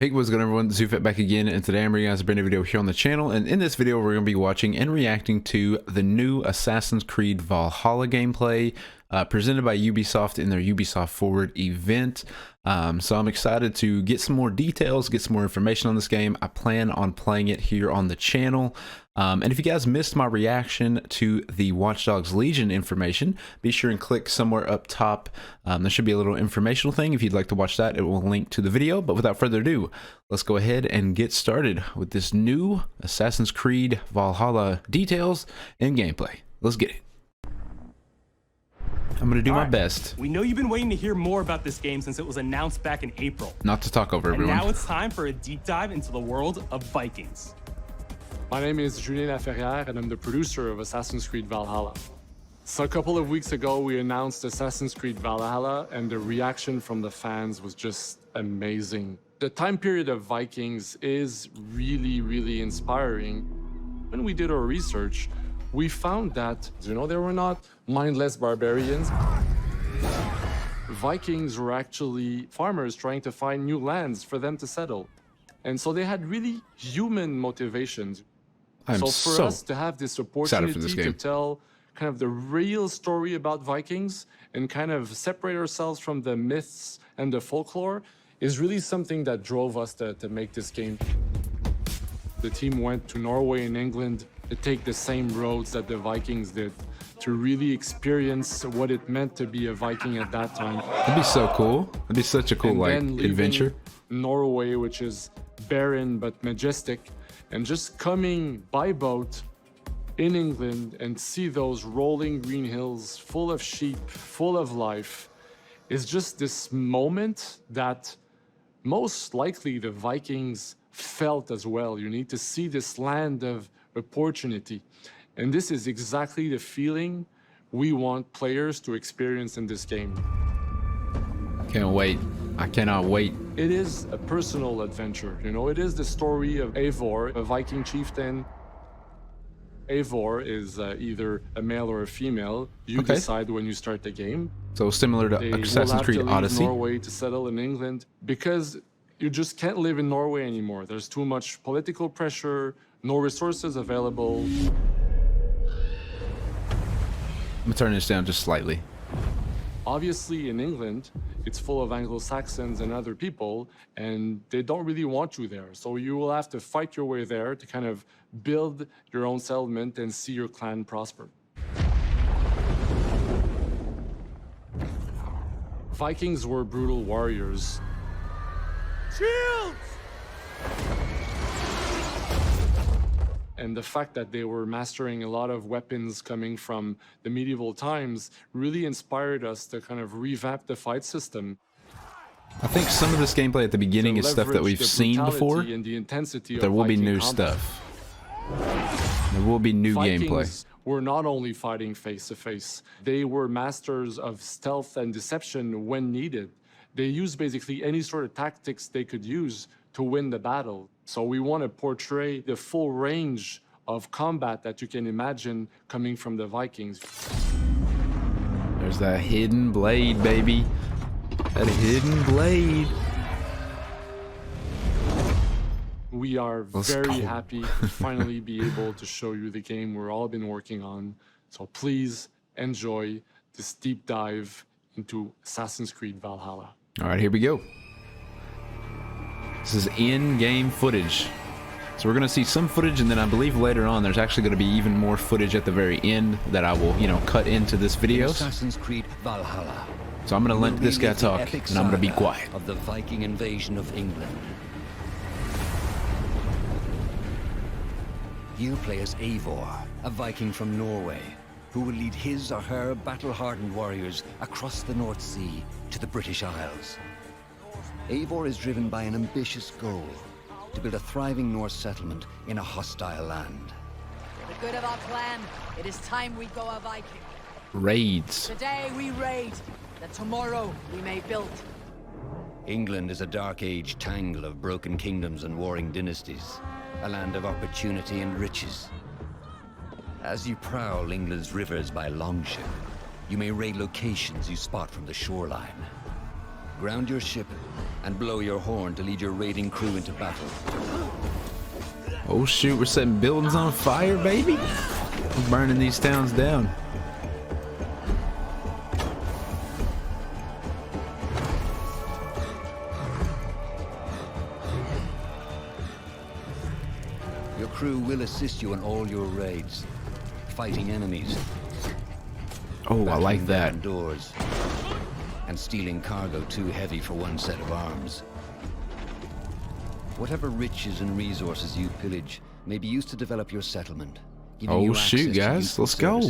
Hey, what's going on, everyone? Zoofit back again, and today I'm bringing you guys a brand new video here on the channel. And in this video, we're going to be watching and reacting to the new Assassin Creed Valhalla gameplay presented by Ubisoft in their Ubisoft Forward event. So I'm excited to get some more details, get some more information on this game. I plan on playing it here on the channel. And if you guys missed my reaction to the Watch Dogs Legion information, be sure and click somewhere up top. There should be a little informational thing. If you'd like to watch that, it will link to the video. But without further ado, let's go ahead and get started with this new Assassin's Creed Valhalla details and gameplay. Let's get it. I'm going to do my best. We know you've been waiting to hear more about this game since it was announced back in April. Not to talk over everyone. And now it's time for a deep dive into the world of Vikings. My name is Julien Laferrière, and I'm the producer of Assassin's Creed Valhalla. So a couple of weeks ago, we announced Assassin's Creed Valhalla, and the reaction from the fans was just amazing. The time period of Vikings is really inspiring. When we did our research, we found that, they were not mindless barbarians. Vikings were actually farmers trying to find new lands for them to settle. And so they had really human motivations. So for us to have this opportunity to tell kind of the real story about Vikings and kind of separate ourselves from the myths and the folklore is really something that drove us to make this game. The team went to Norway and England to take the same roads that the Vikings did, to really experience what it meant to be a Viking at that time. That'd be so cool. That'd be such a cool adventure. Norway, which is barren but majestic, and just coming by boat in England and see those rolling green hills full of sheep, full of life, is just this moment that most likely the Vikings felt as well. You need to see this land of opportunity. And this is exactly the feeling we want players to experience in this game. Can't wait. I cannot wait. It is a personal adventure, it is the story of Eivor, a Viking chieftain. Eivor is either a male or a female. You decide when you start the game. So similar to Assassin's Creed Odyssey. Norway to settle in England because you just can't live in Norway anymore. There's too much political pressure, no resources available. I'm gonna turn this down just slightly. Obviously, in England, it's full of Anglo-Saxons and other people, and they don't really want you there. So you will have to fight your way there to kind of build your own settlement and see your clan prosper. Vikings were brutal warriors. Shields! And the fact that they were mastering a lot of weapons coming from the medieval times really inspired us to kind of revamp the fight system. I think some of this gameplay at the beginning is stuff that we've seen before. And the intensity there will be new combat. stuff. There will be new gameplay. Were not only fighting face to face, they were masters of stealth and deception when needed. They used basically any sort of tactics they could use to win the battle. So we want to portray the full range of combat that you can imagine coming from the Vikings. There's that hidden blade, baby. That hidden blade. We are very happy to finally be able to show you the game we've all been working on. So please enjoy this deep dive into Assassin's Creed Valhalla. All right, here we go. This is in-game footage. So we're going to see some footage, and then I believe later on there's actually going to be even more footage at the very end that I will, cut into this video. Assassin's Creed Valhalla. So I'm going to let this guy talk, and I'm going to be quiet. Of the Viking invasion of England. You play as Eivor, a Viking from Norway, who will lead his or her battle-hardened warriors across the North Sea to the British Isles. Eivor is driven by an ambitious goal, to build a thriving Norse settlement in a hostile land. For the good of our clan, it is time we go a Viking. Raids. Today we raid, that tomorrow we may build. England is a dark age tangle of broken kingdoms and warring dynasties, a land of opportunity and riches. As you prowl England's rivers by longship, you may raid locations you spot from the shoreline. Ground your ship and blow your horn to lead your raiding crew into battle. Oh shoot, we're setting buildings on fire, baby. We're burning these towns down. Your crew will assist you in all your raids, fighting enemies. Oh, I like that. Indoors, and stealing cargo too heavy for one set of arms. Whatever riches and resources you pillage may be used to develop your settlement. Oh shoot, guys, let's go.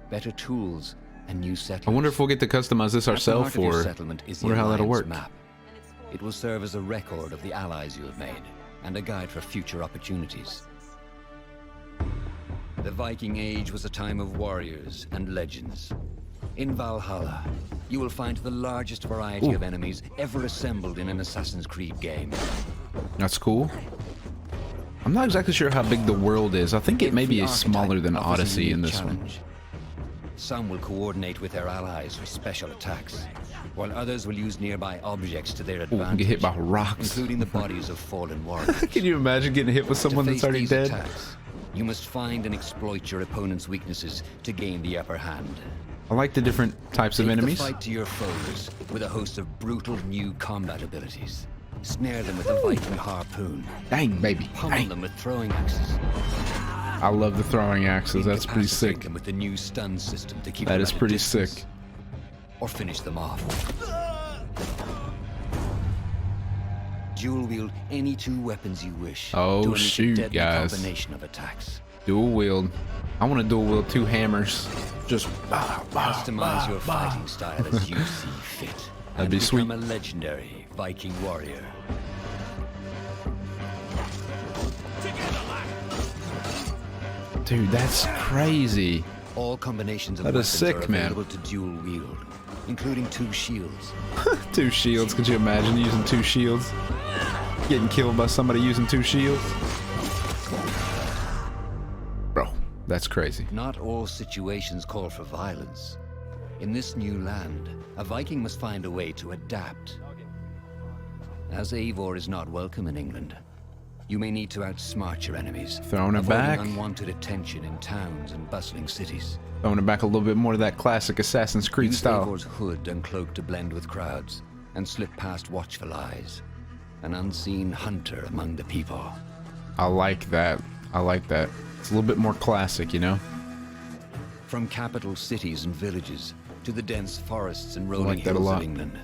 Better tools and new settlers. I wonder if we'll get to customize this ourselves, or wonder how that'll work. Map. It will serve as a record of the allies you have made and a guide for future opportunities. The Viking Age was a time of warriors and legends. In Valhalla, you will find the largest variety of enemies ever assembled in an Assassin's Creed game. That's cool. I'm not exactly sure how big the world is. I think it may be smaller than Odyssey in this one. Some will coordinate with their allies for special attacks, while others will use nearby objects to their advantage. Get hit by rocks, including the bodies of fallen warriors. Can you imagine getting hit with someone that's already dead? Attacks, you must find and exploit your opponent's weaknesses to gain the upper hand. I like the different types of enemies. Fight to your foes with a host of brutal new combat abilities. Snare them with a Viking harpoon. Dang, baby. Pummel them with throwing axes. I love the throwing axes. That's pretty sick. Them with the new stun system to keep that them is pretty sick. Or finish them off. Dual wield any two weapons you wish. Oh shoot, guys! Combination of attacks. Dual wield. I want to dual wield 2 hammers. Just customize your fighting style as you see fit. That'd be sweet. Become a legendary Viking warrior. Dude, that's crazy. All combinations of that is sick, are available to dual wield, including 2 shields. 2 shields. Could you imagine using 2 shields? Getting killed by somebody using 2 shields? Bro, that's crazy. Not all situations call for violence. In this new land, a Viking must find a way to adapt. As Eivor is not welcome in England, you may need to outsmart your enemies. Throwing it back. Unwanted attention in towns and bustling cities. Throwing it back a little bit more to that classic Assassin's Creed style. Use Eivor's hood and cloak to blend with crowds and slip past watchful eyes. An unseen hunter among the people. I like that. I like that. It's a little bit more classic, you know? From capital cities and villages to the dense forests and rolling hills of England,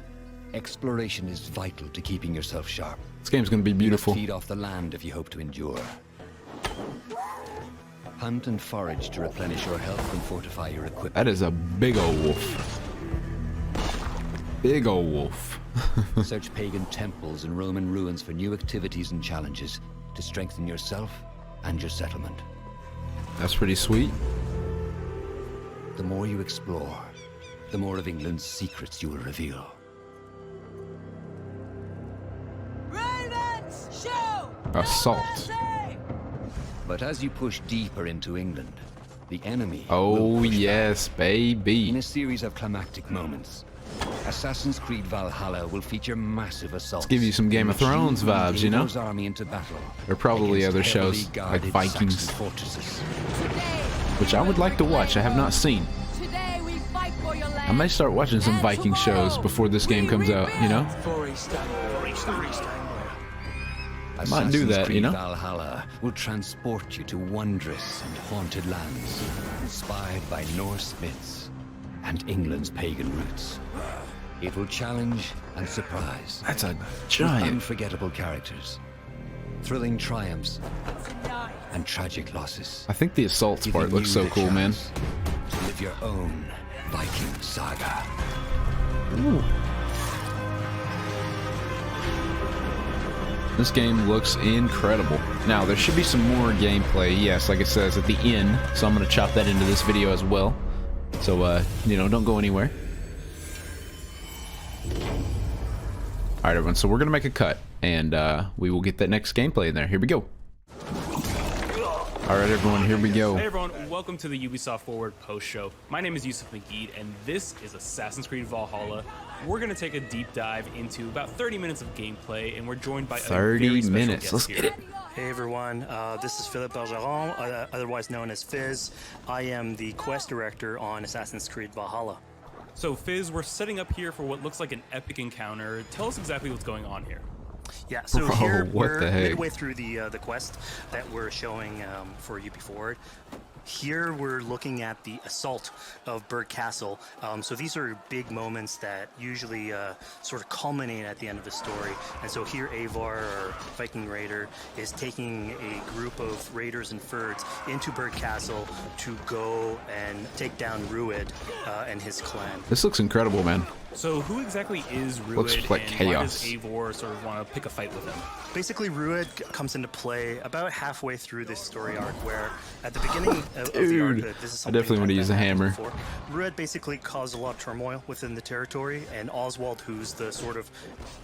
exploration is vital to keeping yourself sharp. This game's gonna be beautiful. Feed off the land if you hope to endure. Hunt and forage to replenish your health and fortify your equipment. That is a big old wolf. Big old wolf. Search pagan temples and Roman ruins for new activities and challenges to strengthen yourself and your settlement. That's pretty sweet. The more you explore, the more of England's secrets you will reveal. Ravens, show! Assault. But as you push deeper into England, the enemy. Oh yes, baby. In a series of climactic moments, Assassin's Creed Valhalla will feature massive assaults. Let's give you some Game of Thrones vibes, you know? Army into battle. There are probably other shows like Vikings, which I would like to watch. I have not seen. I may start watching some Viking shows before this game comes out, you know? I might do that, you know? Valhalla will transport you to wondrous and haunted lands, inspired by Norse myths and England's pagan roots. It will challenge and surprise. That's a giant. Unforgettable characters, thrilling triumphs, and tragic losses. I think the assaults part looks so cool, man. To live your own Viking saga. Ooh. This game looks incredible. Now, there should be some more gameplay, yes, like it says at the end, so I'm going to chop that into this video as well. So, you know, don't go anywhere. Alright, everyone, so we're going to make a cut, and we will get that next gameplay in there. Here we go. All right, everyone, here we go. Hey everyone, welcome to the Ubisoft Forward post show. My name is Yusuf McGee, and this is Assassin Creed Valhalla. We're gonna take a deep dive into about 30 minutes of gameplay, and we're joined by 30 minutes. Let's get it. Hey everyone, this is Philippe Bergeron, otherwise known as Fizz. I am the quest director on Assassin's Creed Valhalla. So Fizz, we're setting up here for what looks like an epic encounter. Tell us exactly what's going on here. Yeah, so Bro, here what we're the heck? midway through the quest that we're showing for UB Forward. Here we're looking at the assault of Berg Castle. So these are big moments that usually sort of culminate at the end of the story. And so here Eivor, our Viking raider, is taking a group of raiders and Fyrds into Berg Castle to go and take down Rued and his clan. This looks incredible, man. So who exactly is Rued, Looks like and chaos. why does Eivor sort of want to pick a fight with him? Basically, Rued comes into play about halfway through this story arc, where at the beginning of the arc, Dude, this is I definitely want to use a hammer. before. Rued basically caused a lot of turmoil within the territory, and Oswald, who's the sort of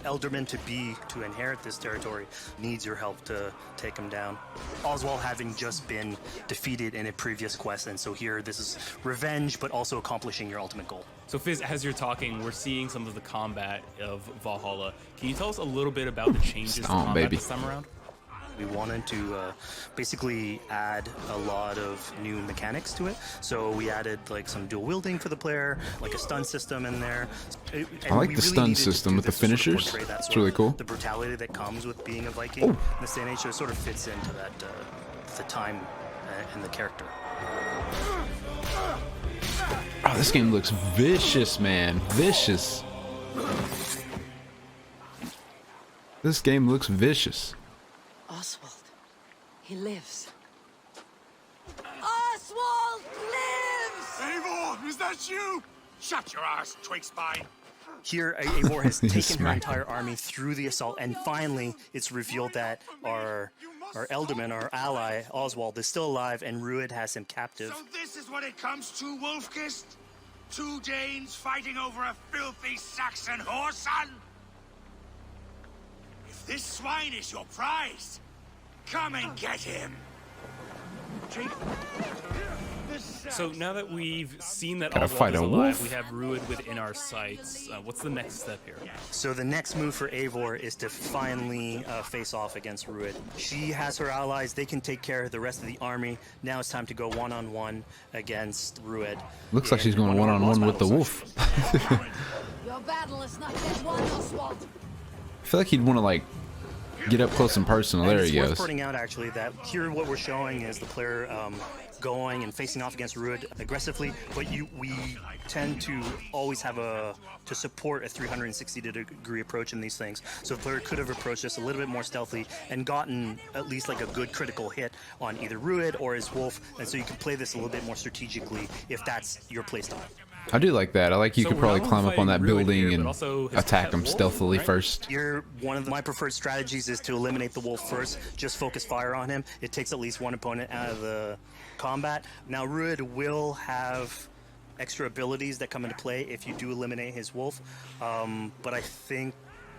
elderman to inherit this territory, needs your help to take him down. Oswald having just been defeated in a previous quest, and so here this is revenge, but also accomplishing your ultimate goal. So Fizz, as you're talking, we're seeing some of the combat of Valhalla. Can you tell us a little bit about the changes to Stomp, combat baby. this time around? We wanted to basically add a lot of new mechanics to it. So we added like some dual wielding for the player, like a stun system in there. I like the stun system with the finishers. It's really cool. The brutality that comes with being a Viking in this day and age, so it sort of fits into that the time and the character. Oh, this game looks vicious, man. Vicious. This game looks vicious. Oswald, he lives. Oswald lives! Eivor, is that you? Shut your ass, twig spine. Here, Eivor has taken her Smack. entire army through the assault, and finally, it's revealed that our Elderman, our ally, Oswald, is still alive, and Rued has him captive. So this is what it comes to, Wolfkist? 2 Danes fighting over a filthy Saxon whoreson? If this swine is your prize, come and get him. So now that we've seen that Gotta Oswald fight is a alive, wolf? we have Rued within our sights. What's the next step here? So the next move for Eivor is to finally face off against Rued. She has her allies, they can take care of the rest of the army. Now it's time to go one-on-one against Rued. Looks like she's going one-on-one with the wolf. Your battle is not yet won, Oswald. I feel like he'd want to, like, get up close and personal. There he It's worth goes. pointing out actually that here what we're showing is the player going and facing off against Rued aggressively, but we tend to always have to support a 360-degree approach in these things. So the player could have approached this a little bit more stealthily and gotten at least like a good critical hit on either Rued or his wolf, and so you can play this a little bit more strategically if that's your playstyle. I do like that. I like you So could we're probably not climb up on that fighting Rued building here, but and also his attack pet him wolf, stealthily right? first. Here, one of my preferred strategies is to eliminate the wolf first. Just focus fire on him. It takes at least one opponent out of the combat. Now, Rued will have extra abilities that come into play if you do eliminate his wolf, but I think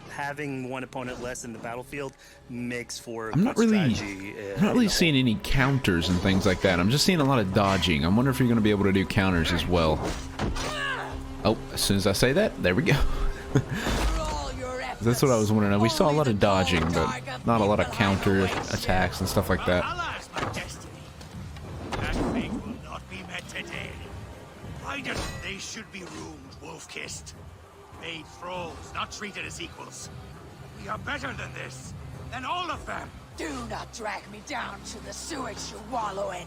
having one opponent less in the battlefield makes for I'm not good really strategy. I'm not really seeing any counters and things like that. I'm just seeing a lot of dodging. I wonder if you're going to be able to do counters as well. Oh, as soon as I say that, there we go. That's what I was wondering. We saw a lot of dodging, but not a lot of counter attacks and stuff like that. Alas, my destiny. That fate will not be met today. Why does they should be ruined, Wolf-kissed? Made thralls, not treated as equals. We are better than this. Than all of them. Do not drag me down to the sewage you wallow in.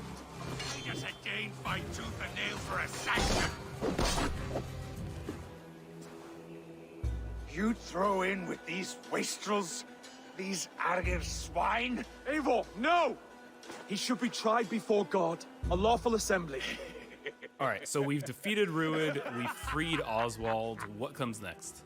We just a Dane fight tooth and nail for a Saxon. You'd throw in with these wastrels? These arrogant swine? Eivor, no! He should be tried before God, a lawful assembly. All right, so we've defeated Rued, we freed Oswald. What comes next?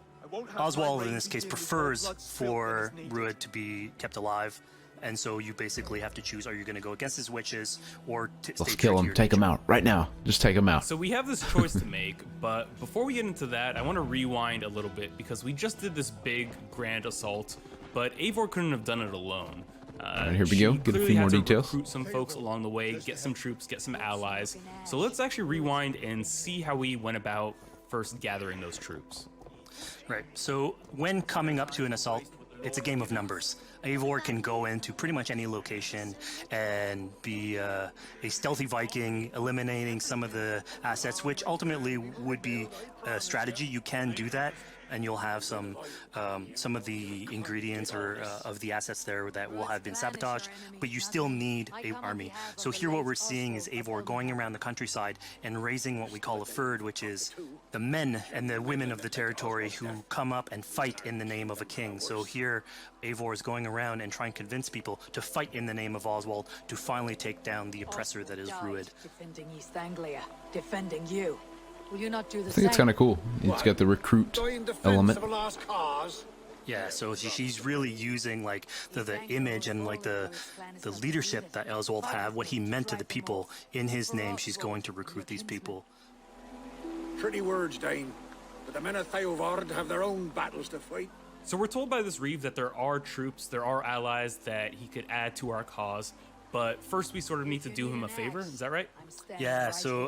Oswald, in this case, prefers for Rued to be kept alive, and so you basically have to choose: are you going to go against his witches or Let's kill him. Take him out right now. Just take him out. So we have this choice to make, but before we get into that, I want to rewind a little bit because we just did this big grand assault, but Eivor couldn't have done it alone. Alright, here we go. Get a few more details. Recruit some folks along the way, get some troops, get some allies. So let's actually rewind and see how we went about first gathering those troops. Right. So when coming up to an assault, it's a game of numbers. Eivor can go into pretty much any location and be a stealthy Viking, eliminating some of the assets, which ultimately would be a strategy. You can do that, and you'll have some of the ingredients or of the assets there that will have been sabotaged, but you still need an army. So here what we're seeing is Eivor going around the countryside and raising what we call a fyrd, which is the men and the women of the territory who come up and fight in the name of a king. So here Eivor is going around and trying to convince people to fight in the name of Oswald to finally take down the oppressor that is Rued. Defending East Anglia, defending you. Will you not do the I think it's kind of cool. It's got the recruit element. Yeah, so she's really using like the image and like the leadership that Oswald had, what he meant to the people in his name. She's going to recruit these people. Pretty words, Dane, but the men of Theovard have their own battles to fight. So we're told by this Reeve that there are troops, there are allies that he could add to our cause. But first, we sort of need to do him a favor. Is that right? Yeah, so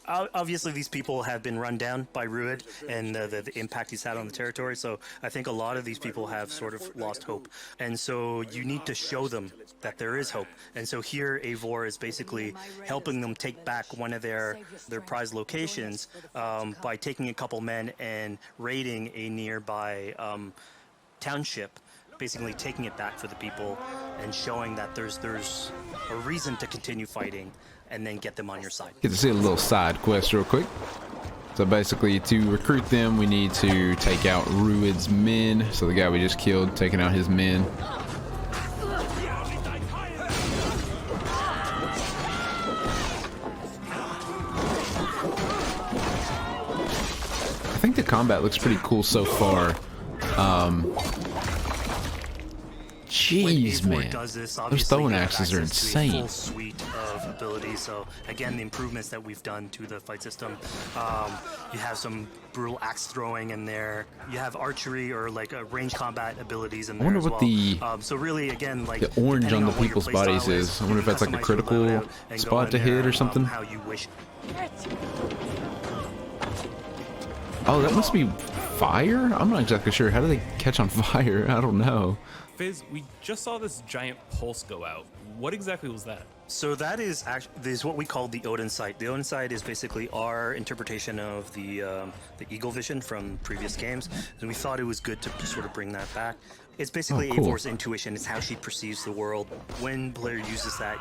obviously these people have been run down by Rued and the impact he's had on the territory. So I think a lot of these people have sort of lost hope. And so you need to show them that there is hope. And so here Eivor is basically helping them take back one of their prized locations by taking a couple men and raiding a nearby township, basically taking it back for the people and showing that there's a reason to continue fighting and then get them on your side. Get to see a little side quest real quick. So basically to recruit them, we need to take out Rued's men. So the guy we just killed, taking out his men. I think the combat looks pretty cool so far. Jeez, man, those throwing axes are insane. Full suite of abilities. So again, the improvements that we've done to the fight system. You have some brutal axe throwing in there. You have archery or like range combat abilities in there. I wonder what the so really again like the orange on the people's bodies is. I wonder if that's like a critical spot to hit or something. How you wish. Oh, that must be fire? I'm not exactly sure. How do they catch on fire? I don't know. Fizz, we just saw this giant pulse go out. What exactly was that? So that is what we call the Odin sight. The Odin sight is basically our interpretation of the eagle vision from previous games, and we thought it was good to sort of bring that back. It's basically Eivor's intuition. It's how she perceives the world. When player uses that,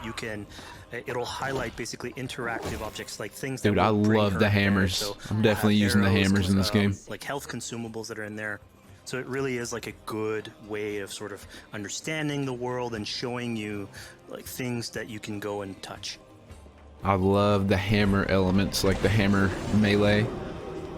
it'll highlight basically interactive objects like things that. Dude, I love the hammers. So I'm definitely using the hammers in this game. Like health consumables that are in there. So it really is like a good way of sort of understanding the world and showing you like things that you can go and touch. I love the hammer elements, like the hammer melee.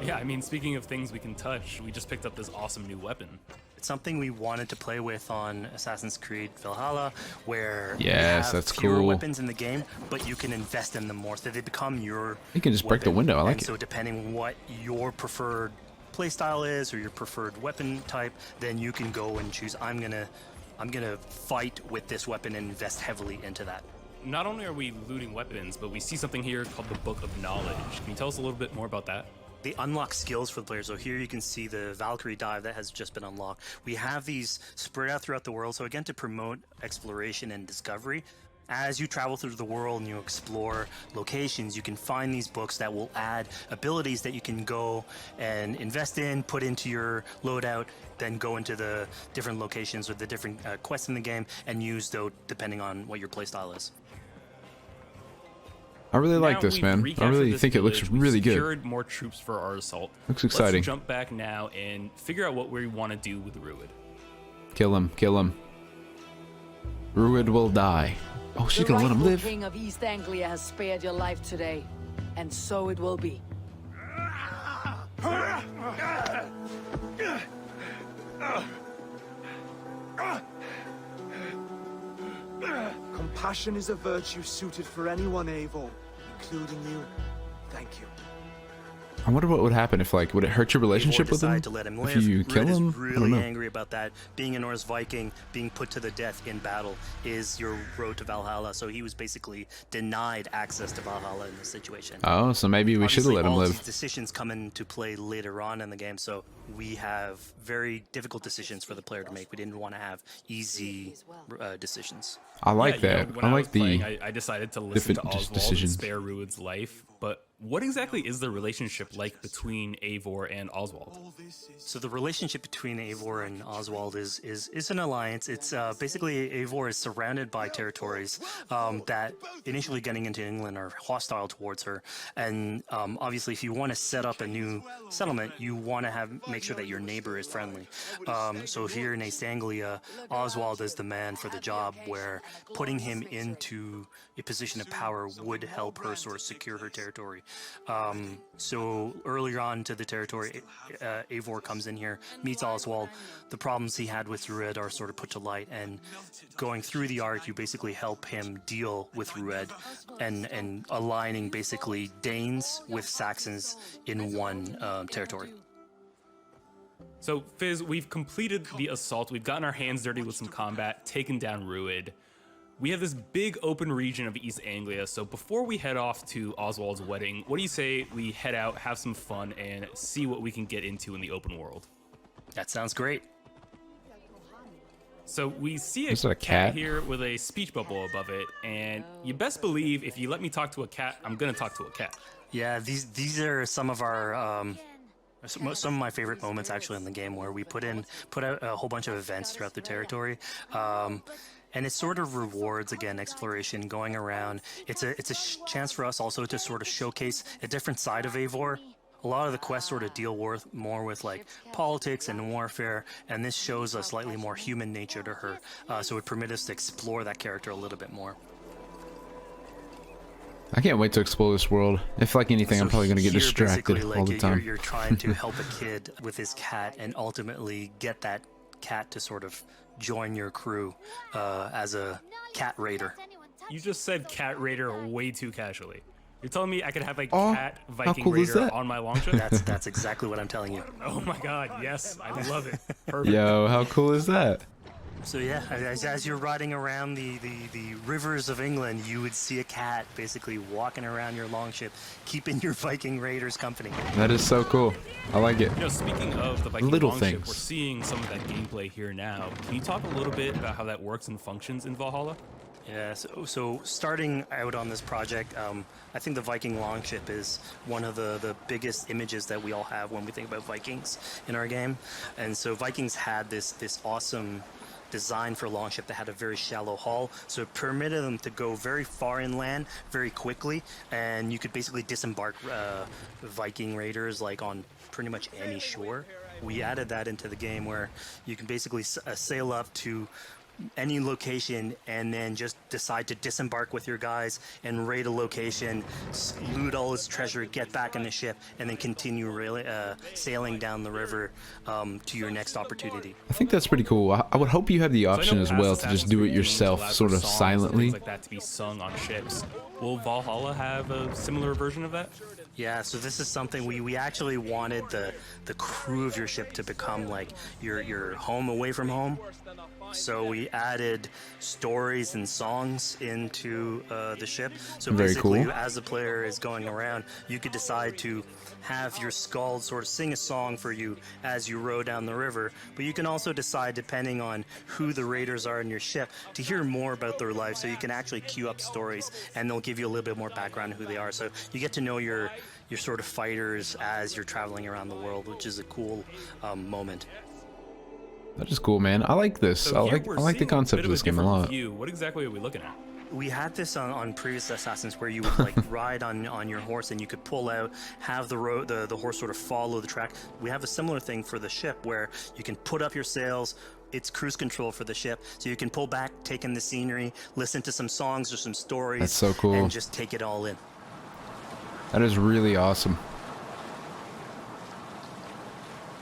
Yeah, I mean, speaking of things we can touch, we just picked up this awesome new weapon. It's something we wanted to play with on Assassin Creed Valhalla, where yes, you have that's fewer cool. weapons in the game, but you can invest in them more, so they become your. You can just break the window. I like it. So depending on what your preferred playstyle is or your preferred weapon type, then you can go and choose. I'm gonna fight with this weapon and invest heavily into that. Not only are we looting weapons, but we see something here called the Book of Knowledge. Can you tell us a little bit more about that? They unlock skills for the players. So here you can see the Valkyrie dive that has just been unlocked. We have these spread out throughout the world. So again, to promote exploration and discovery. As you travel through the world and you explore locations, you can find these books that will add abilities that you can go and invest in, put into your loadout, then go into the different locations or the different quests in the game and use those depending on what your playstyle is. I really like this, man. I really think it looks really good. We've secured more troops for our assault. Looks exciting. Let's jump back now and figure out what we want to do with Rued. Kill him, kill him. Rued will die. Oh, she's gonna let him live. The King of East Anglia has spared your life today, and so it will be. Compassion is a virtue suited for anyone, Eivor, including you. Thank you. I wonder what would happen if, like, would it hurt your relationship with him to let him if live. you kill him? Really I don't know. angry about that. Being a Norse Viking, being put to the death in battle is your road to Valhalla. So he was basically denied access to Valhalla in this situation. Oh, so maybe we should have let him all live. These decisions come into play later on in the game, so we have very difficult decisions for the player to make. We didn't want to have easy decisions. I like yeah, that. When I I like was the playing, I decided to listen to different Oswald decisions. and spare Rued's life, but what exactly is the relationship like between Eivor and Oswald? So the relationship between Eivor and Oswald is an alliance. It's basically Eivor is surrounded by territories that initially getting into England are hostile towards her, and obviously if you want to set up a new settlement, you want to make sure that your neighbor is friendly. So here in East Anglia, Oswald is the man for the job, where putting him into a position of power would help her sort of secure her territory. So earlier on to the territory, Eivor comes in here, meets Oswald. The problems he had with Rued are sort of put to light, and going through the arc, you basically help him deal with Rued and aligning basically Danes with Saxons in one territory. So, Fizz, we've completed the assault. We've gotten our hands dirty with some combat, taken down Rued. We have this big open region of East Anglia, so before we head off to Oswald's wedding, what do you say we head out, have some fun, and see what we can get into in the open world? That sounds great. So we see Is that a cat here with a speech bubble above it, and you best believe if you let me talk to a cat, I'm gonna talk to a cat. Yeah, these are some of our some of my favorite moments actually in the game, where we put out a whole bunch of events throughout the territory. And it sort of rewards, again, exploration, going around. It's a chance for us also to sort of showcase a different side of Eivor. A lot of the quests sort of deal more with like politics and warfare, and this shows a slightly more human nature to her. So it would permit us to explore that character a little bit more. I can't wait to explore this world. If like anything, I'm probably going to get distracted all the time. You're trying to help a kid with his cat and ultimately get that cat to sort of join your crew as a cat raider. You just said cat raider way too casually. You're telling me I could have a cat Viking cool is raider that? on my longship? That's exactly what I'm telling you. Oh my god, yes, I love it. Perfect. Yo, how cool is that? So yeah, as you're riding around the rivers of England, you would see a cat basically walking around your longship, keeping your Viking raiders company. That is so cool. I like it. You know, speaking of the Viking Little longship, things. we're seeing some of that gameplay here now. Can you talk a little bit about how that works and functions in Valhalla? Yeah, so starting out on this project, I think the Viking longship is one of the biggest images that we all have when we think about Vikings in our game. And so Vikings had this awesome design for longship that had a very shallow hull, so it permitted them to go very far inland very quickly, and you could basically disembark Viking raiders like on pretty much any shore. We added that into the game where you can basically sail up to any location and then just decide to disembark with your guys and raid a location, loot all its treasure, get back in the ship, and then continue sailing down the river to your next opportunity. I think that's pretty cool. I would hope you have the So I option know as well past to just Assassin's do it Creed games yourself, allowed sort for of songs and silently. things like that to be sung on ships. Will Valhalla have a similar version of that? Yeah, so this is something we actually wanted the crew of your ship to become like your home away from home. So we added stories and songs into the ship. So Very basically, cool. as the player is going around, you could decide to have your skald sort of sing a song for you as you row down the river. But you can also decide, depending on who the raiders are in your ship, to hear more about their life. So you can actually queue up stories, and they'll give you a little bit more background on who they are. So you get to know your sort of fighters as you're traveling around the world, which is a cool moment. That is cool, man. I like this. So I here like we're the seeing concept bit of a this game a different lot. view. What exactly are we looking at? We had this on previous Assassins where you would like ride on your horse and you could pull out, have the horse sort of follow the track. We have a similar thing for the ship where you can put up your sails. It's cruise control for the ship, so you can pull back, take in the scenery, listen to some songs or some stories. That's so cool. And just take it all in. That is really awesome.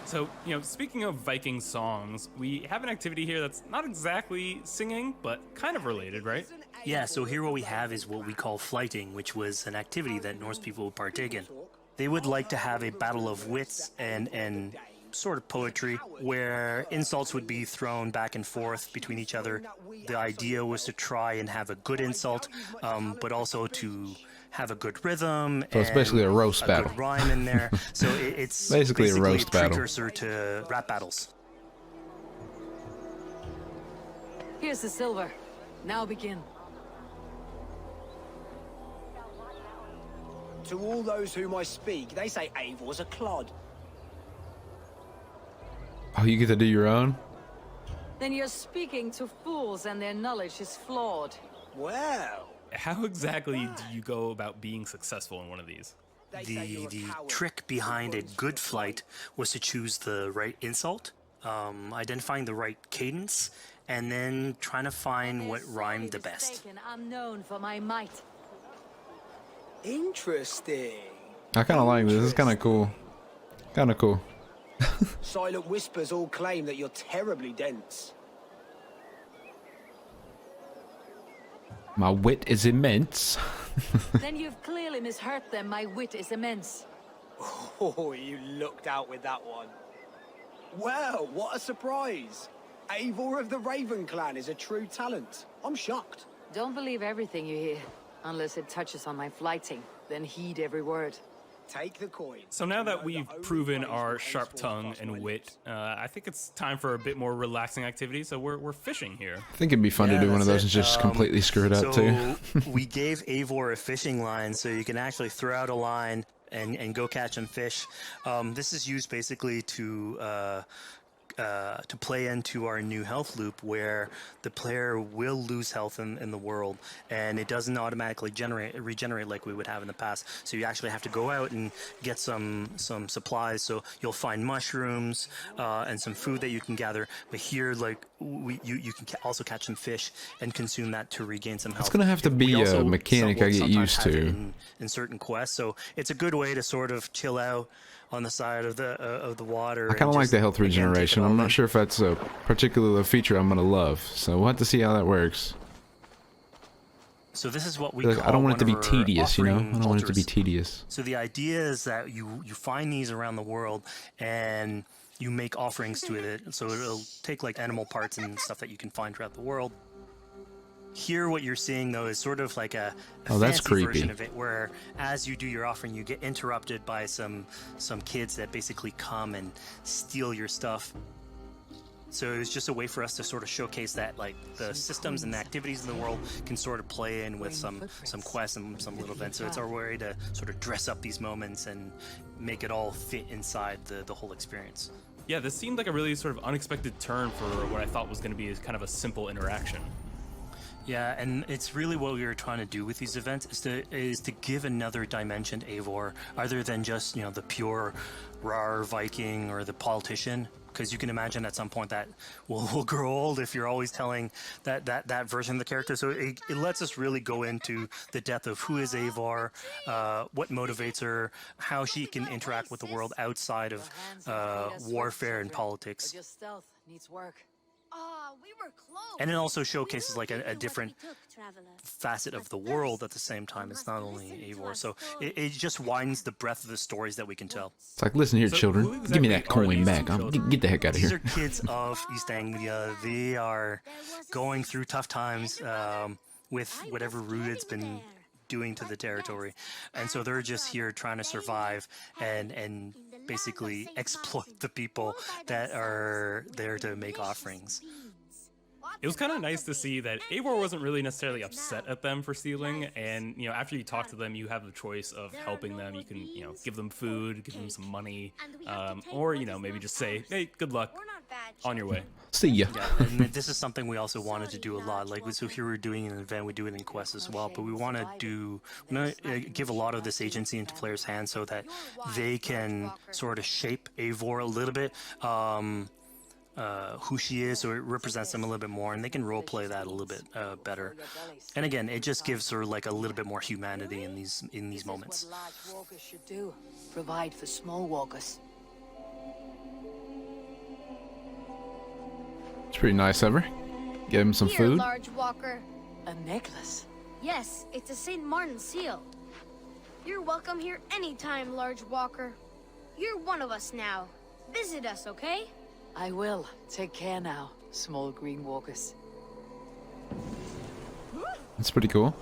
So, you know, speaking of Viking songs, we have an activity here that's not exactly singing, but kind of related, right? Yeah, so here what we have is what we call flighting, which was an activity that Norse people would partake in. They would like to have a battle of wits and sort of poetry where insults would be thrown back and forth between each other. The idea was to try and have a good insult, but also to have a good rhythm. So it's basically a roast battle. Good rhyme in there. So it's basically a roast battle. Precursor to rap battles. Here's the silver. Now begin. To all those whom I speak, they say Eivor's a clod. Oh, you get to do your own? Then you're speaking to fools and their knowledge is flawed. Well... How exactly do you go about being successful in one of these? The trick behind a good flight was to choose the right insult, identifying the right cadence, and then trying to find what rhymed the best. I'm known for my might. Interesting. I kind of like this. It's kind of cool. Kind of cool. Silent whispers all claim that you're terribly dense. My wit is immense. Then you've clearly misheard them. My wit is immense. Oh, you looked out with that one. Well, what a surprise. Eivor of the Raven clan is a true talent. I'm shocked. Don't believe everything you hear, unless it touches on my flighting. Then heed every word. Take the coin. So now that we've proven our sharp tongue and wit, I think it's time for a bit more relaxing activity. So we're fishing here. I think it'd be fun to do one of those and just completely screw it up too. We gave Eivor a fishing line, so you can actually throw out a line and go catch some fish. This is used basically to play into our new health loop, where the player will lose health in the world, and it doesn't automatically regenerate like we would have in the past. So you actually have to go out and get some supplies. So you'll find mushrooms and some food that you can gather. But here, like you can also catch some fish and consume that to regain some health. It's gonna have to be a mechanic I get used to in certain quests. So it's a good way to sort of chill out on the side of the water. I kind of like the health regeneration. I'm not sure if that's a particular feature I'm gonna love, so we'll have to see how that works. So this is what we call, I don't want it to be tedious, you know? I don't want it to be altars. tedious. So the idea is that you find these around the world and you make offerings to it. So it'll take like animal parts and stuff that you can find throughout the world. Here, what you're seeing though is sort of like a that's fancy creepy version of it, where as you do your offering, you get interrupted by some kids that basically come and steal your stuff. So it's just a way for us to sort of showcase that, like, the systems and the activities in the world can sort of play in with some quests and some little events. So it's our way to sort of dress up these moments and make it all fit inside the whole experience. Yeah, this seemed like a really sort of unexpected turn for what I thought was going to be kind of a simple interaction. Yeah, and it's really what we were trying to do with these events is to give another dimension to Eivor, other than just, you know, the pure rar Viking or the politician. Because you can imagine at some point that will grow old if you're always telling that version of the character. So it lets us really go into the depth of who is Eivor, what motivates her, how she can interact with the world outside of warfare and politics. But your stealth needs work. We were close. And it also showcases like a different facet of the world at the same time. It's not only Eivor, so it just widens the breadth of the stories that we can tell. It's like, listen here, children, give me that coin back. Get the heck out of here. These are kids of East Anglia. They are going through tough times with whatever Rued's been doing to the territory, and so they're just here trying to survive and basically exploit the people that are there to make offerings. It was kind of nice to see that Eivor wasn't really necessarily upset at them for stealing, and, you know, after you talk to them, you have the choice of helping them. You can, you know, give them food, give them some money, or, you know, maybe just say, hey, good luck, on your way. See ya. Yeah, and this is something we also wanted to do a lot. Like, so here we're doing an event, we do it in quests as well, but we want to give a lot of this agency into players' hands so that they can sort of shape Eivor a little bit. Who she is, so it represents them a little bit more, and they can roleplay that a little bit better. And again, it just gives her like a little bit more humanity in these moments. This is what large walkers should do. Provide for small walkers. It's pretty nice of her. Give him some food. Large walker. A necklace. Yes, it's a St. Martin seal. You're welcome here anytime, large walker. You're one of us now. Visit us, okay? I will. Take care now, small green walkers. That's pretty cool.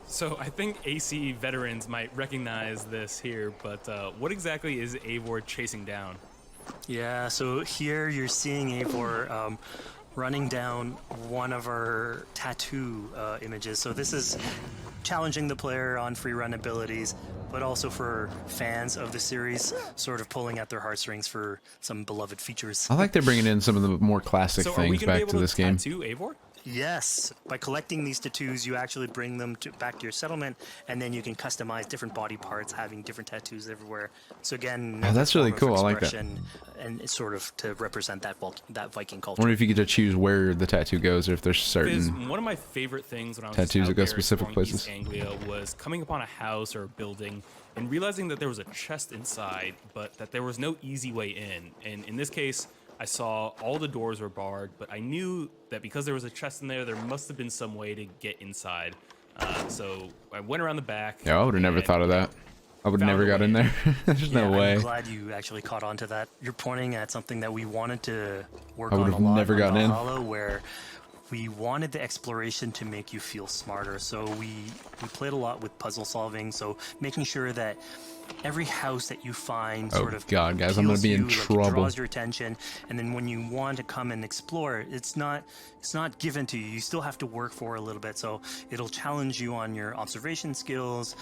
So I think AC veterans might recognize this here, but what exactly is Eivor chasing down? Yeah, so here you're seeing Eivor running down one of our tattoo images. So this is challenging the player on free run abilities, but also for fans of the series, sort of pulling at their heartstrings for some beloved features. I like they're bringing in some of the more classic things back to this game. Tattoo Eivor? Yes, by collecting these tattoos, you actually bring them back to your settlement, and then you can customize different body parts, having different tattoos everywhere. So again, oh, that's really cool. I like that. And it's sort of to represent that Viking culture. I wonder if you get to choose where the tattoo goes, or if there's certain one of my favorite things when I was tattoos that go out there specific exploring places. East Anglia was coming upon a house or a building and realizing that there was a chest inside, but that there was no easy way in. And in this case, I saw all the doors were barred, but I knew that because there was a chest in there, there must have been some way to get inside. So I went around the back. Yeah, I would have never thought of that. I would have never got in there. There's no way. I'm glad you actually caught on to that. You're pointing at something that we wanted to work on a lot. I would have never gotten in. Valhalla, where we wanted the exploration to make you feel smarter. So we played a lot with puzzle solving. So making sure that every house that you find sort of God, guys, I'm gonna be in trouble. Draws your attention, and then when you want to come and explore, it's not given to you. You still have to work for a little bit. So it'll challenge you on your observation skills,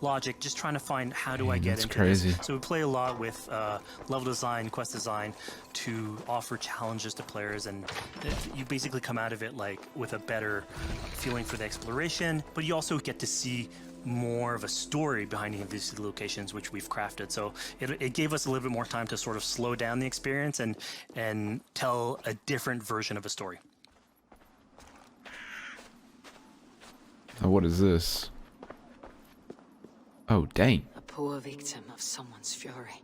logic, just trying to find how do I get into crazy. this. So we play a lot with level design, quest design to offer challenges to players, and you basically come out of it like with a better feeling for the exploration, but you also get to see more of a story behind any of these locations, which we've crafted. So it gave us a little bit more time to sort of slow down the experience and tell a different version of a story. Now, what is this? Oh, dang. A poor victim of someone's fury.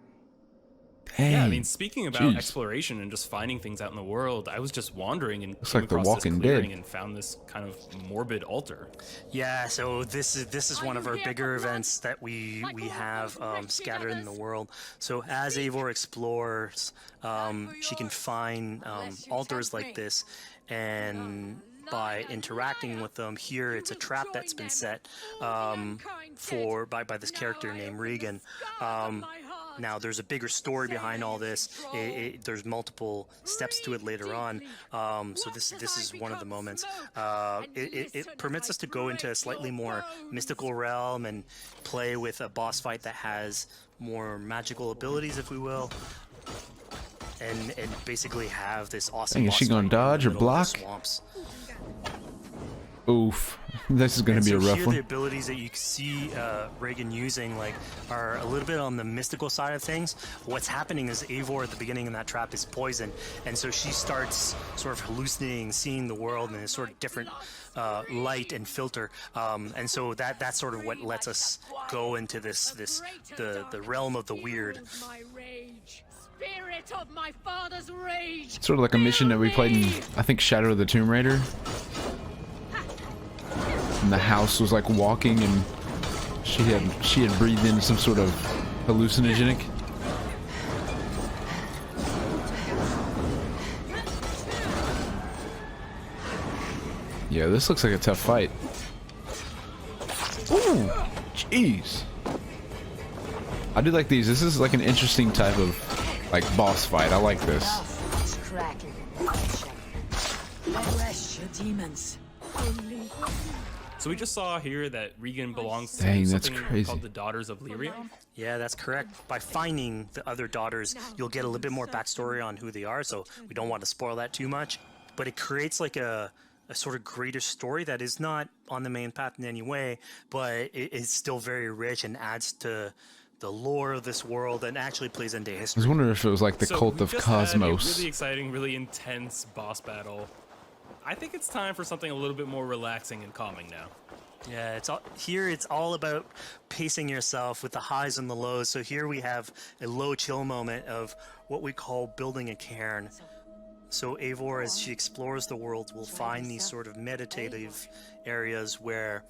Dang. Yeah, I mean, speaking about exploration and just finding things out in the world, I was just wandering and Looks came like The across Walking this clearing Dead. and found this kind of morbid altar. Yeah, so this is one of our bigger events that we have scattered in the world. So as Eivor explores, she can find altars like this, and by interacting with them, here it's a trap that's been set by this character named Regan. Now, there's a bigger story behind all this. There's multiple steps to it later on. So this is one of the moments. It permits us to go into a slightly more mystical realm and play with a boss fight that has more magical abilities, if we will. And basically have this awesome Dang, is she gonna dodge or block? Swamps. Oof. This is going to be a rough here one. The abilities that you see Reagan using are a little bit on the mystical side of things. What's happening is Eivor at the beginning in that trap is poisoned, and so she starts sort of hallucinating, seeing the world in a sort of different light and filter. And so that's sort of what lets us go into the realm of the weird. Spirit of my father's rage. Sort of like a mission that we played in, I think, Shadow of the Tomb Raider. And the house was like walking, and she had breathed in some sort of hallucinogenic. Yeah, this looks like a tough fight. Ooh, jeez. I do like these. This is like an interesting type of like boss fight. I like this. Arrest your demons. So we just saw here that Regan belongs to Dang, that's something crazy. called the Daughters of Lyrion. Yeah, that's correct. By finding the other daughters, you'll get a little bit more backstory on who they are, so we don't want to spoil that too much. But it creates like a sort of greater story that is not on the main path in any way, but it is still very rich and adds to the lore of this world and actually plays into history. I was wondering if it was like the So Cult we of just had a Cosmos. really exciting, really intense boss battle. I think it's time for something a little bit more relaxing and calming now. Yeah, it's all about pacing yourself with the highs and the lows. So here we have a low chill moment of what we call building a cairn. So Eivor, as she explores the world, will find these sort of meditative areas where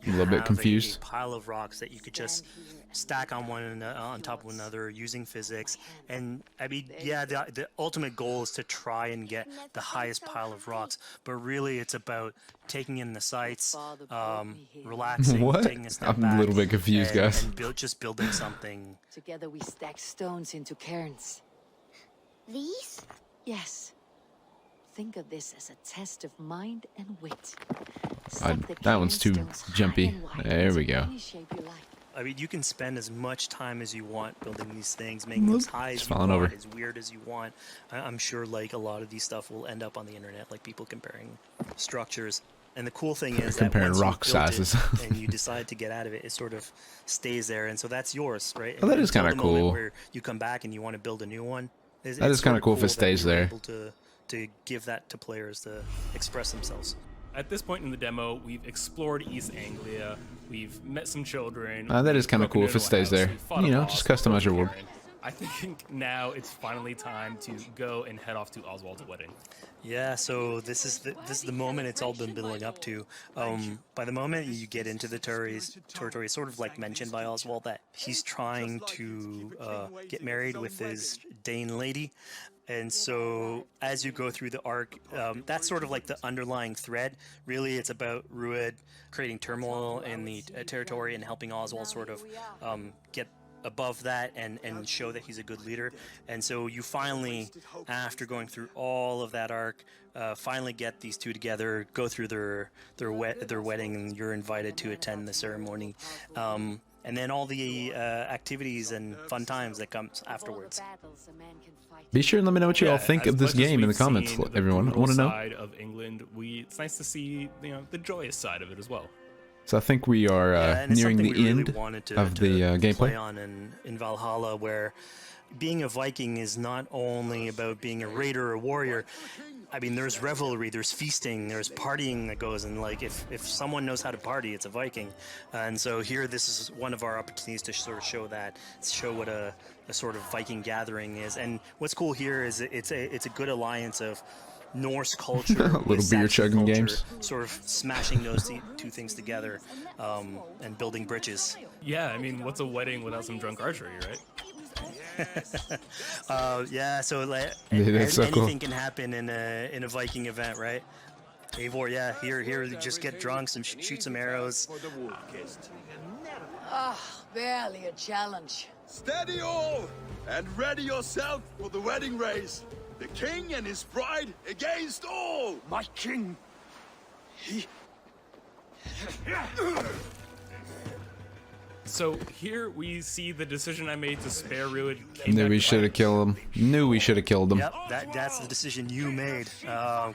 a little bit confused. A pile of rocks that you could just stack on on top of another using physics. And I mean, yeah, the ultimate goal is to try and get the highest pile of rocks, but really it's about taking in the sights, relaxing, what? taking a step I'm back, a little bit confused, guys. And just building something. Together we stack stones into cairns. These? Yes. Think of this as a test of mind and wit. That one's too jumpy. There we go. I mean, you can spend as much time as you want building these things, making them as high as you want, as weird as you want. I'm sure, like, a lot of these stuff will end up on the internet, like people comparing structures. And the cool thing is that once rock you build sizes it and you decide to get out of it, it sort of stays there, and so that's yours, right? Well, that is kind of cool. Where you come back and you want to build a new one. That is kind of cool if it stays there. Able to give that to players to express themselves. At this point in the demo, we've explored East Anglia, we've met some children. That is kind of cool if it stays there. You know, just customize your world. I think now it's finally time to go and head off to Oswald's wedding. Yeah, so this is the moment it's all been building up to. By the moment you get into the territory, it's sort of like mentioned by Oswald that he's trying to get married with his Dane lady. And so as you go through the arc, that's sort of like the underlying thread. Really, it's about Rued creating turmoil in the territory and helping Oswald sort of get above that and show that he's a good leader. And so you finally, after going through all of that arc, finally get these two together, go through their wedding, and you're invited to attend the ceremony. And then all the activities and fun times that comes afterwards. Be sure and let me know what you all think of this game in the comments, everyone. I want to know. Side of England, it's nice to see, you know, the joyous side of it as well. So I think we are nearing the end of the gameplay. Play on in Valhalla, where being a Viking is not only about being a raider or a warrior. I mean, there's revelry, there's feasting, there's partying that goes, and like if someone knows how to party, it's a Viking. And so here, this is one of our opportunities to sort of show what a sort of Viking gathering is. And what's cool here is it's a good alliance of Norse culture, little beer chugging games, sort of smashing those two things together, and building bridges. Yeah, I mean, what's a wedding without some drunk archery, right? Yeah, so like so cool. Anything can happen in a Viking event, right? Eivor, yeah, here, you just get drunk, shoot some arrows. Barely a challenge. Steady all, and ready yourself for the wedding race. The king and his bride against all. My king, he... So here we see the decision I made to spare Rued. Knew we should have killed him. Knew we should have killed him. Yep, that's the decision you made,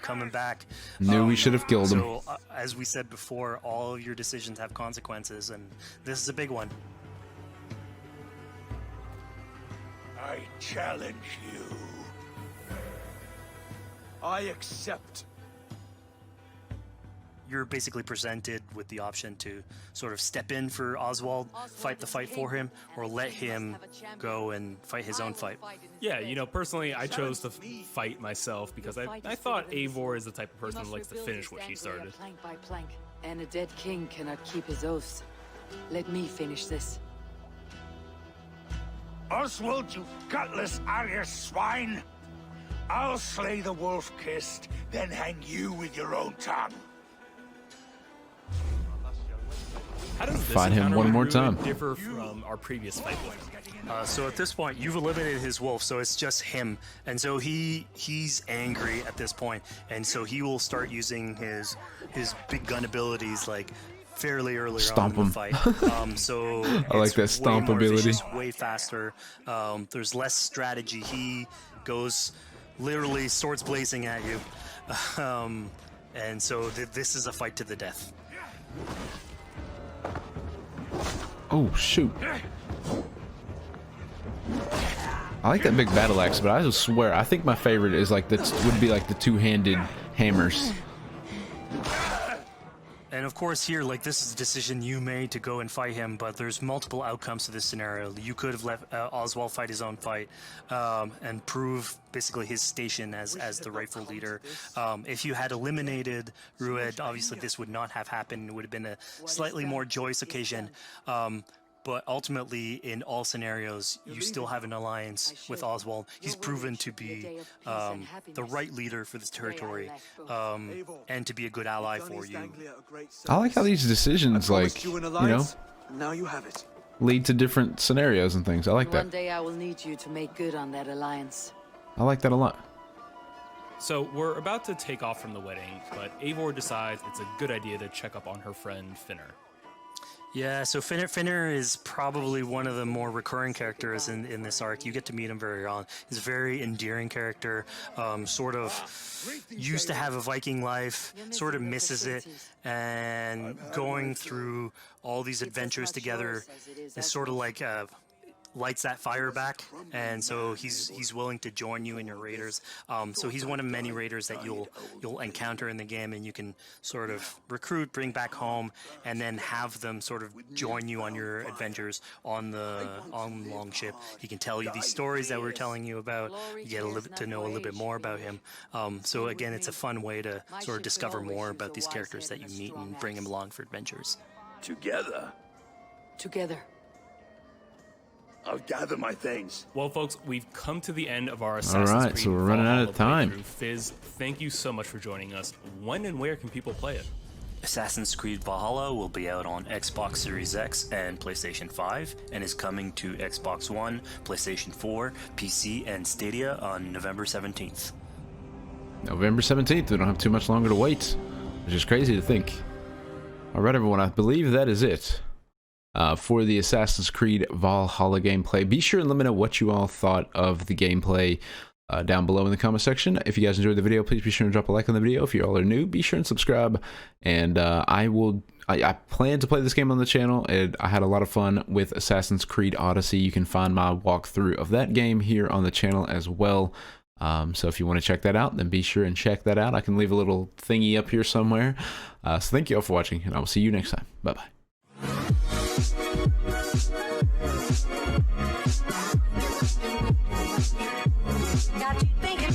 coming back. Knew we should have killed him. So, as we said before, all of your decisions have consequences, and this is a big one. I challenge you. I accept. You're basically presented with the option to sort of step in for Oswald, fight the fight for him, or let him go and fight his own fight. Yeah, you know, personally, I chose to fight myself because I thought Eivor is the type of person who likes to finish what she started. Plank by plank, and a dead king cannot keep his oaths. Let me finish this. Oswald, you gutless Irish swine! I'll slay the wolf-kissed, then hang you with your own tongue. How does this fight him one more time. Differ from our previous fight with him? So at this point, you've eliminated his wolf, so it's just him, and so he's angry at this point, and so he will start using his big gun abilities like fairly early on in the fight. So I like that stomp ability. Way faster. There's less strategy. He goes literally swords blazing at you, and so this is a fight to the death. Oh shoot! I like that big battle axe, but I just swear I think my favorite is like would be like the two-handed hammers. And of course here, like, this is a decision you made to go and fight him, but there's multiple outcomes to this scenario. You could have let Oswald fight his own fight and prove basically his station as the rightful leader. If you had eliminated Rued, obviously this would not have happened. It would have been a slightly more joyous occasion. But ultimately, in all scenarios, you still have an alliance with Oswald. He's proven to be the right leader for this territory and to be a good ally for you. I like how these decisions, like, you know, now you have it. lead to different scenarios and things. I like that. One day I will need you to make good on that alliance. I like that a lot. So we're about to take off from the wedding, but Eivor decides it's a good idea to check up on her friend Finner. Yeah, so Finner is probably one of the more recurring characters in this arc. You get to meet him very early on. He's a very endearing character, sort of used to have a Viking life, sort of misses it, and going through all these adventures together is sort of like lights that fire back, and so he's willing to join you in your raiders. So he's one of many raiders that you'll encounter in the game, and you can sort of recruit, bring back home, and then have them sort of join you on your adventures on the longship. He can tell you these stories that we're telling you about. You get a little bit to know a little bit more about him. So again, it's a fun way to sort of discover more about these characters that you meet and bring them along for adventures. Together. I'll gather my things. Well, folks, we've come to the end of our Assassin's Creed so we're running out of time. Fizz, thank you so much for joining us. When and where can people play it? Assassin's Creed Valhalla will be out on Xbox Series X and PlayStation 5, and is coming to Xbox One, PlayStation 4, PC, and Stadia on November 17th. November 17th. We don't have too much longer to wait, which is crazy to think. All right, everyone. I believe that is it for the Assassin's Creed Valhalla gameplay. Be sure and let me know what you all thought of the gameplay down below in the comment section. If you guys enjoyed the video, please be sure and drop a like on the video. If you all are new, be sure and subscribe. And I plan to play this game on the channel, and I had a lot of fun with Assassin's Creed Odyssey. You can find my walkthrough of that game here on the channel as well. So if you want to check that out, then be sure and check that out. I can leave a little thingy up here somewhere. So thank you all for watching, and I will see you next time. Bye-bye. Got you thinking.